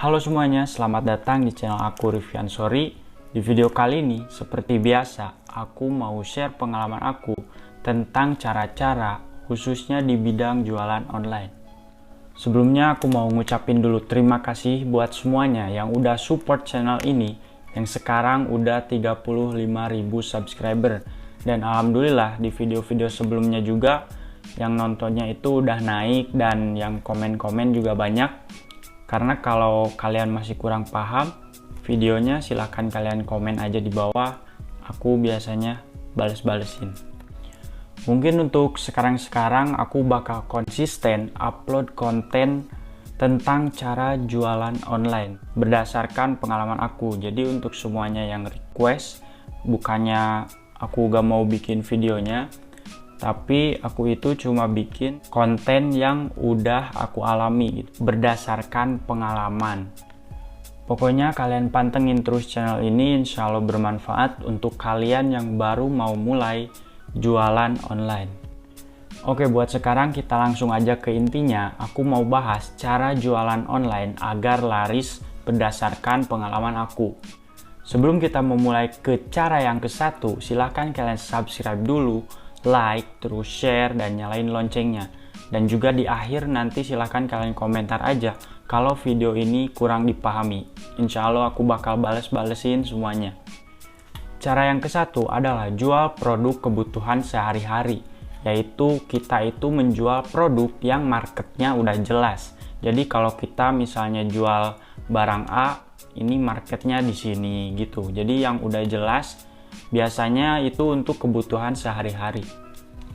Halo semuanya, selamat datang di channel aku Rifyan Sori. Di video kali ini, seperti biasa, aku mau share pengalaman aku tentang cara-cara khususnya di bidang jualan online. Sebelumnya aku mau ngucapin dulu terima kasih buat semuanya yang udah support channel ini, yang sekarang udah 35.000 subscriber. Dan alhamdulillah di video-video sebelumnya juga yang nontonnya itu udah naik dan yang komen-komen juga banyak. Karena kalau kalian masih kurang paham videonya, silahkan kalian komen aja di bawah, aku biasanya bales-balesin. Mungkin untuk sekarang aku bakal konsisten upload konten tentang cara jualan online berdasarkan pengalaman aku. Jadi untuk semuanya yang request, bukannya aku gak mau bikin videonya, tapi aku itu cuma bikin konten yang udah aku alami gitu, berdasarkan pengalaman. Pokoknya kalian pantengin terus channel ini, insya Allah bermanfaat untuk kalian yang baru mau mulai jualan online. Oke, buat sekarang kita langsung aja ke intinya. Aku mau bahas cara jualan online agar laris berdasarkan pengalaman aku. Sebelum kita memulai ke cara yang ke-1, silahkan kalian subscribe dulu, like, terus share, dan nyalain loncengnya. Dan juga di akhir nanti silahkan kalian komentar aja kalau video ini kurang dipahami. Insya Allah aku bakal bales-balesin semuanya. Cara yang ke-1 adalah jual produk kebutuhan sehari-hari, yaitu kita itu menjual produk yang marketnya udah jelas. Jadi kalau kita misalnya jual barang A, ini marketnya di sini gitu. Jadi yang udah jelas, biasanya itu untuk kebutuhan sehari-hari.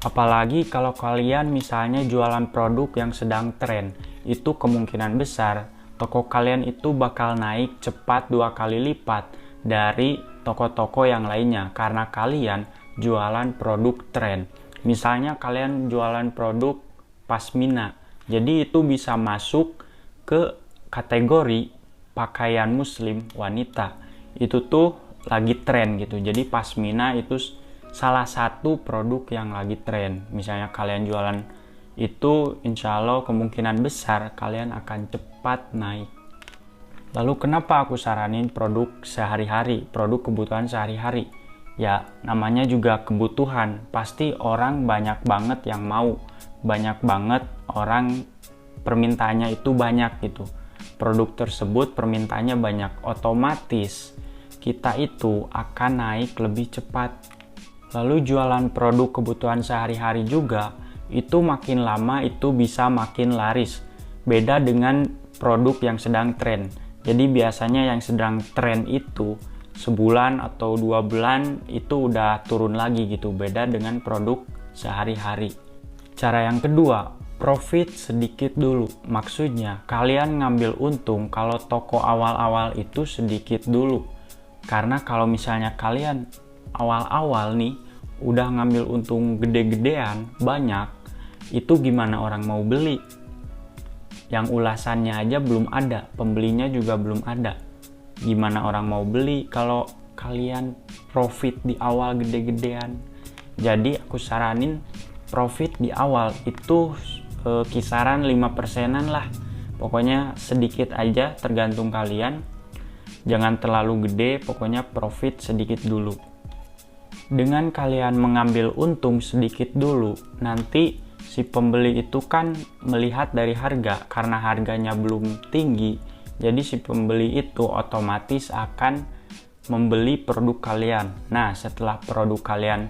Apalagi kalau kalian misalnya jualan produk yang sedang tren, itu kemungkinan besar toko kalian itu bakal naik cepat 2 kali lipat dari toko-toko yang lainnya karena kalian jualan produk tren. Misalnya kalian jualan produk pasmina, jadi itu bisa masuk ke kategori pakaian muslim wanita. Itu tuh lagi tren gitu. Jadi pasmina itu salah satu produk yang lagi tren. Misalnya kalian jualan itu, insya Allah kemungkinan besar kalian akan cepat naik. Lalu kenapa aku saranin produk sehari-hari, produk kebutuhan sehari-hari? Ya namanya juga kebutuhan, pasti orang banyak banget yang mau, banyak banget orang permintaannya itu banyak gitu. Produk tersebut permintaannya banyak, otomatis kita itu akan naik lebih cepat. Lalu jualan produk kebutuhan sehari-hari juga, itu makin lama itu bisa makin laris. Beda dengan produk yang sedang tren. Jadi biasanya yang sedang tren itu sebulan atau 2 bulan itu udah turun lagi gitu. Beda dengan produk sehari-hari. Cara yang kedua, profit sedikit dulu. Maksudnya kalian ngambil untung kalau toko awal-awal itu sedikit dulu. Karena kalau misalnya kalian awal-awal nih udah ngambil untung gede-gedean banyak, itu gimana orang mau beli? Yang ulasannya aja belum ada, pembelinya juga belum ada. Gimana orang mau beli kalau kalian profit di awal gede-gedean? Jadi aku saranin profit di awal itu kisaran 5%-an lah. Pokoknya sedikit aja, tergantung kalian. Jangan terlalu gede, pokoknya profit sedikit dulu. Dengan kalian mengambil untung sedikit dulu, nanti si pembeli itu kan melihat dari harga. Karena harganya belum tinggi, jadi si pembeli itu otomatis akan membeli produk kalian. Nah, setelah produk kalian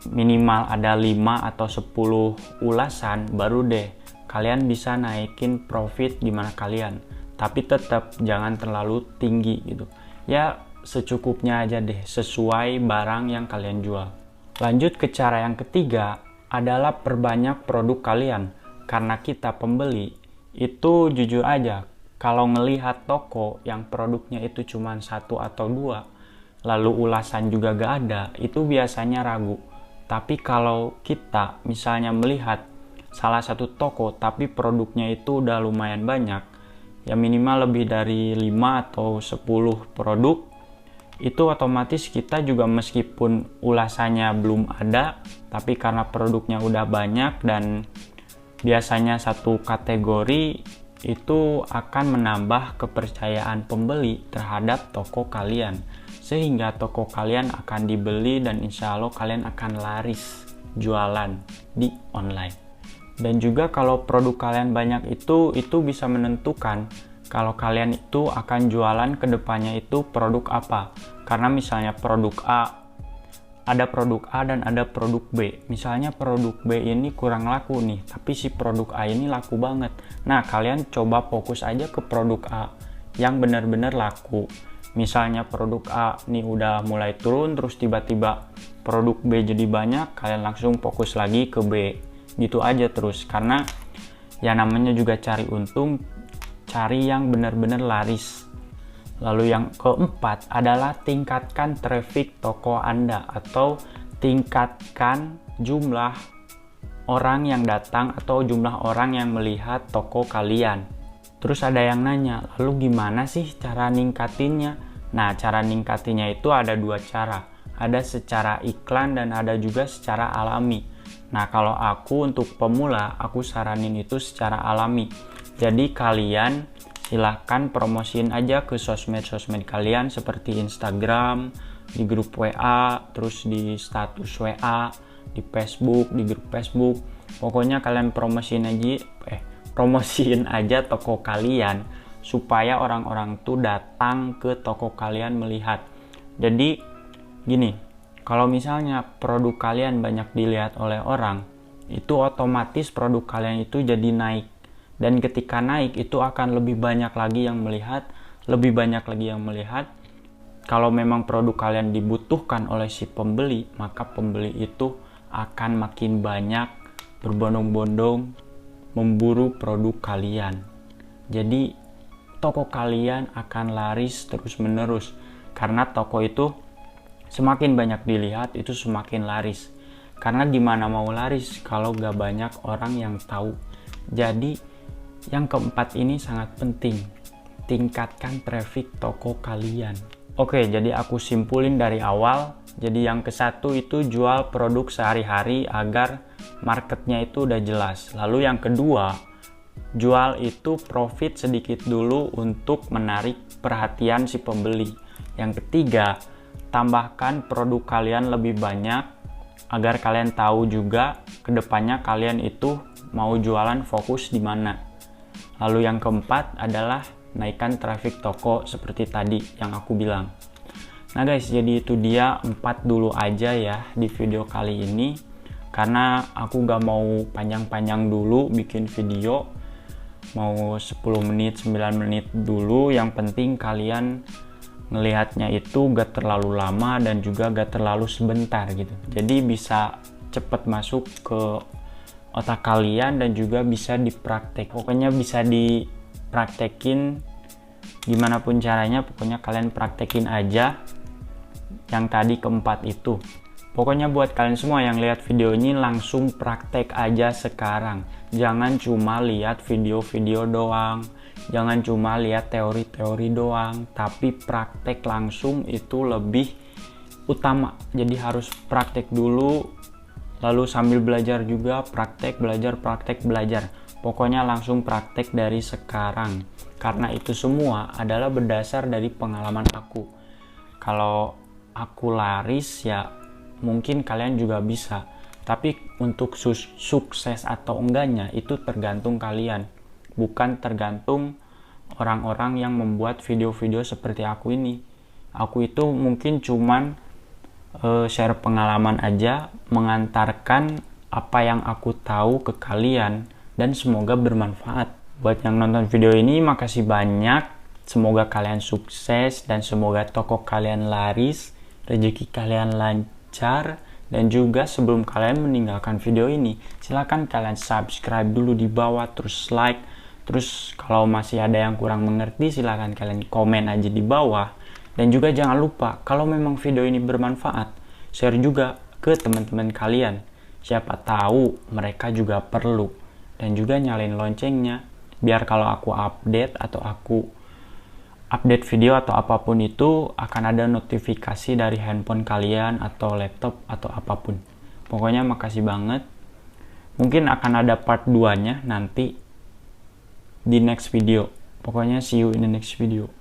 minimal ada 5 atau 10 ulasan, baru deh kalian bisa naikin profit gimana kalian. Tapi tetap jangan terlalu tinggi gitu. Ya secukupnya aja deh, sesuai barang yang kalian jual. Lanjut ke cara yang ketiga adalah perbanyak produk kalian. Karena kita pembeli, itu jujur aja, kalau ngelihat toko yang produknya itu cuma 1 atau 2, lalu ulasan juga gak ada, itu biasanya ragu. Tapi kalau kita misalnya melihat salah satu toko tapi produknya itu udah lumayan banyak, ya minimal lebih dari 5 atau 10 produk, itu otomatis kita juga meskipun ulasannya belum ada, tapi karena produknya udah banyak dan biasanya satu kategori itu akan menambah kepercayaan pembeli terhadap toko kalian, sehingga toko kalian akan dibeli dan insya Allah kalian akan laris jualan di online. Dan juga kalau produk kalian banyak itu bisa menentukan kalau kalian itu akan jualan ke depannya itu produk apa. Karena misalnya produk A, ada produk A dan ada produk B. Misalnya produk B ini kurang laku nih, tapi si produk A ini laku banget. Nah, kalian coba fokus aja ke produk A yang benar-benar laku. Misalnya produk A nih udah mulai turun, terus tiba-tiba produk B jadi banyak, kalian langsung fokus lagi ke B. Gitu aja terus, karena ya namanya juga cari untung, cari yang benar-benar laris. Lalu yang keempat adalah tingkatkan traffic toko Anda atau tingkatkan jumlah orang yang datang atau jumlah orang yang melihat toko kalian. Terus ada yang nanya, lalu gimana sih cara ningkatinnya? Nah, cara ningkatinnya itu ada dua cara. Ada secara iklan dan ada juga secara alami. Nah, kalau aku untuk pemula, aku saranin itu secara alami. Jadi kalian silahkan promosiin aja ke sosmed-sosmed kalian seperti Instagram, di grup WA, terus di status WA, di Facebook, di grup Facebook. Pokoknya kalian promosiin aja toko kalian supaya orang-orang tuh datang ke toko kalian melihat. Jadi gini, kalau misalnya produk kalian banyak dilihat oleh orang, itu otomatis produk kalian itu jadi naik. Dan ketika naik itu akan lebih banyak lagi yang melihat, Kalau memang produk kalian dibutuhkan oleh si pembeli, maka pembeli itu akan makin banyak berbondong-bondong memburu produk kalian. Jadi toko kalian akan laris terus-menerus, karena toko itu semakin banyak dilihat itu semakin laris. Karena dimana mau laris kalau gak banyak orang yang tahu. Jadi yang keempat ini sangat penting, tingkatkan traffic toko kalian. Oke, jadi aku simpulin dari awal. Jadi yang ke-1 itu jual produk sehari-hari agar marketnya itu udah jelas. Lalu yang kedua, jual itu profit sedikit dulu untuk menarik perhatian si pembeli. Yang ketiga, tambahkan produk kalian lebih banyak agar kalian tahu juga kedepannya kalian itu mau jualan fokus di mana. Lalu yang keempat adalah naikkan traffic toko seperti tadi yang aku bilang. Nah guys, jadi itu dia 4 dulu aja ya di video kali ini. Karena aku gak mau panjang-panjang dulu bikin video. Mau 10 menit, 9 menit dulu. Yang penting kalian ngelihatnya itu gak terlalu lama dan juga gak terlalu sebentar gitu. Jadi bisa cepet masuk ke otak kalian dan juga bisa dipraktek. Pokoknya bisa dipraktekin gimana pun caranya, pokoknya kalian praktekin aja yang tadi keempat itu. Pokoknya buat kalian semua yang lihat video ini langsung praktek aja sekarang. Jangan cuma lihat video-video doang, jangan cuma lihat teori-teori doang, tapi praktek langsung itu lebih utama. Jadi harus praktek dulu, lalu sambil belajar juga, praktek, belajar. Pokoknya langsung praktek dari sekarang. Karena itu semua adalah berdasar dari pengalaman aku. Kalau aku laris ya mungkin kalian juga bisa. Tapi untuk sukses atau enggaknya itu tergantung kalian. Bukan tergantung orang-orang yang membuat video-video seperti aku ini. Aku itu mungkin cuman share pengalaman aja, mengantarkan apa yang aku tahu ke kalian dan semoga bermanfaat. Buat yang nonton video ini makasih banyak, semoga kalian sukses dan semoga toko kalian laris, rezeki kalian lancar. Dan juga sebelum kalian meninggalkan video ini, silahkan kalian subscribe dulu di bawah, terus like, terus kalau masih ada yang kurang mengerti silahkan kalian komen aja di bawah. Dan juga jangan lupa, kalau memang video ini bermanfaat, share juga ke teman-teman kalian. Siapa tahu mereka juga perlu. Dan juga nyalain loncengnya, biar kalau aku update atau aku update video atau apapun itu, akan ada notifikasi dari handphone kalian atau laptop atau apapun. Pokoknya makasih banget. Mungkin akan ada part 2-nya nanti. di next video. Pokoknya see you in the next video.